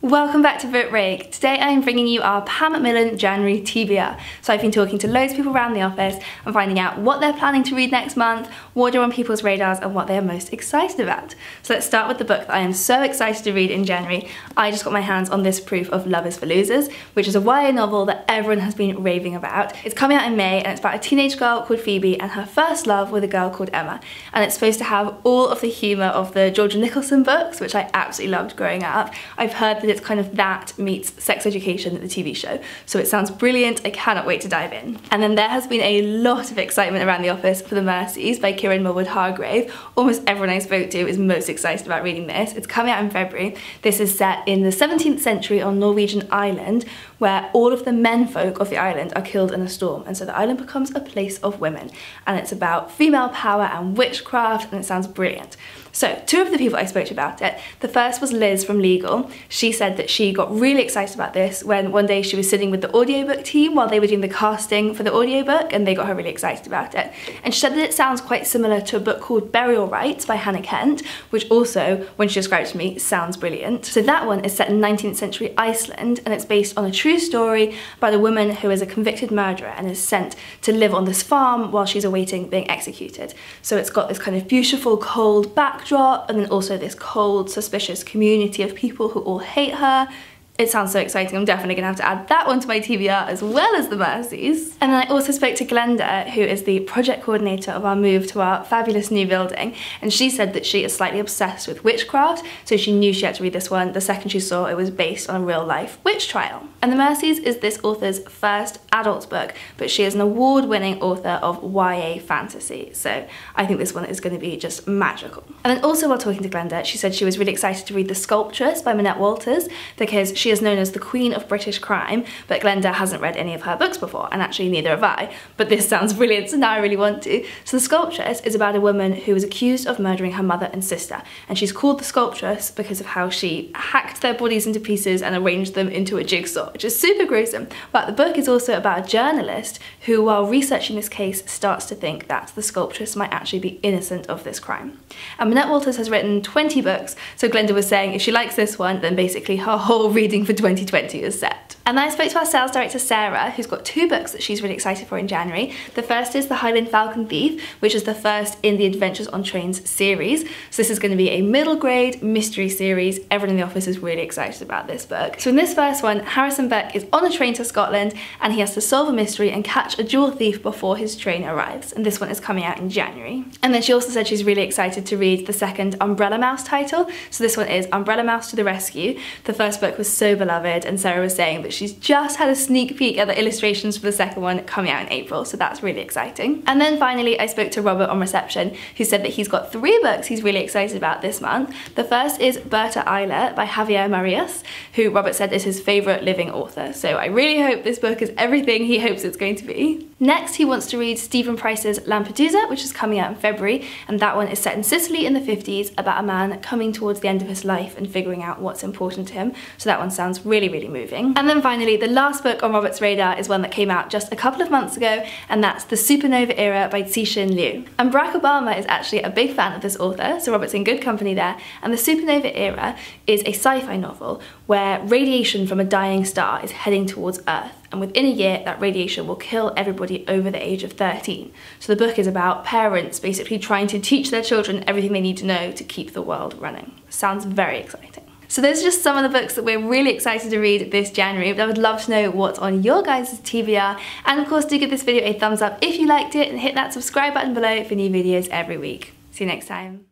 Welcome back to Book Break. Today I am bringing you our Macmillan January TBR. So I've been talking to loads of people around the office and finding out what they're planning to read next month, what are on people's radars and what they are most excited about. So let's start with the book that I am so excited to read in January. I just got my hands on this proof of Love is for Losers, which is a YA novel that everyone has been raving about. It's coming out in May and it's about a teenage girl called Phoebe and her first love with a girl called Emma. And it's supposed to have all of the humour of the Georgia Nicholson books, which I absolutely loved growing up. I've heard that it's kind of that meets Sex Education, the TV show. So it sounds brilliant, I cannot wait to dive in. And then there has been a lot of excitement around the office for The Mercies by Kieran Mulwood Hargrave. Almost everyone I spoke to is most excited about reading this. It's coming out in February. This is set in the 17th century on Norwegian island, where all of the menfolk of the island are killed in a storm, and so the island becomes a place of women. And it's about female power and witchcraft, and it sounds brilliant. So, two of the people I spoke to about it, the first was Liz from Legal. She said that she got really excited about this when one day she was sitting with the audiobook team while they were doing the casting for the audiobook, and they got her really excited about it. And she said that it sounds quite similar to a book called Burial Rites by Hannah Kent, which also, when she described it to me, sounds brilliant. So that one is set in 19th century Iceland, and it's based on a true story about a woman who is a convicted murderer and is sent to live on this farm while she's awaiting being executed. So it's got this kind of beautiful cold backdrop and then also this cold, suspicious community of people who all hate her. It sounds so exciting. I'm definitely gonna have to add that one to my TBR as well as The Mercies. And then I also spoke to Glenda, who is the project coordinator of our move to our fabulous new building, and she said that she is slightly obsessed with witchcraft, so she knew she had to read this one the second she saw it was based on a real life witch trial. And The Mercies is this author's first adult book, but she is an award-winning author of YA fantasy, so I think this one is gonna be just magical. And then also while talking to Glenda, she said she was really excited to read The Sculptress by Minette Walters, because she is known as the Queen of British Crime, but Glenda hasn't read any of her books before, and actually neither have I, but this sounds brilliant, so now I really want to. So The Sculptress is about a woman who is accused of murdering her mother and sister, and she's called the Sculptress because of how she hacked their bodies into pieces and arranged them into a jigsaw, which is super gruesome. But the book is also about a journalist who, while researching this case, starts to think that the Sculptress might actually be innocent of this crime. And Minette Walters has written 20 books, so Glenda was saying if she likes this one, then basically her whole reading for 2020 is set. And then I spoke to our sales director Sarah, who's got two books that she's really excited for in January. The first is The Highland Falcon Thief, which is the first in the Adventures on Trains series. So this is going to be a middle grade mystery series. Everyone in the office is really excited about this book. So in this first one, Harrison Beck is on a train to Scotland and he has to solve a mystery and catch a jewel thief before his train arrives. And this one is coming out in January. And then she also said she's really excited to read the second Umbrella Mouse title. So this one is Umbrella Mouse to the Rescue. The first book was so beloved, and Sarah was saying that she's just had a sneak peek at the illustrations for the second one coming out in April, so that's really exciting. And then finally I spoke to Robert on reception, who said that he's got 3 books he's really excited about this month. The first is Berta Isla by Javier Marias, who Robert said is his favourite living author, so I really hope this book is everything he hopes it's going to be. Next he wants to read Stephen Price's Lampedusa, which is coming out in February, and that one is set in Sicily in the 50s about a man coming towards the end of his life and figuring out what's important to him, so that one sounds really, really moving. And then finally, the last book on Robert's radar is one that came out just a couple of months ago, and that's The Supernova Era by Cixin Liu. And Barack Obama is actually a big fan of this author, so Robert's in good company there. And The Supernova Era is a sci-fi novel where radiation from a dying star is heading towards Earth, and within a year that radiation will kill everybody over the age of 13. So the book is about parents basically trying to teach their children everything they need to know to keep the world running. Sounds very exciting. So those are just some of the books that we're really excited to read this January, but I would love to know what's on your guys' TBR. And of course, do give this video a thumbs up if you liked it and hit that subscribe button below for new videos every week. See you next time.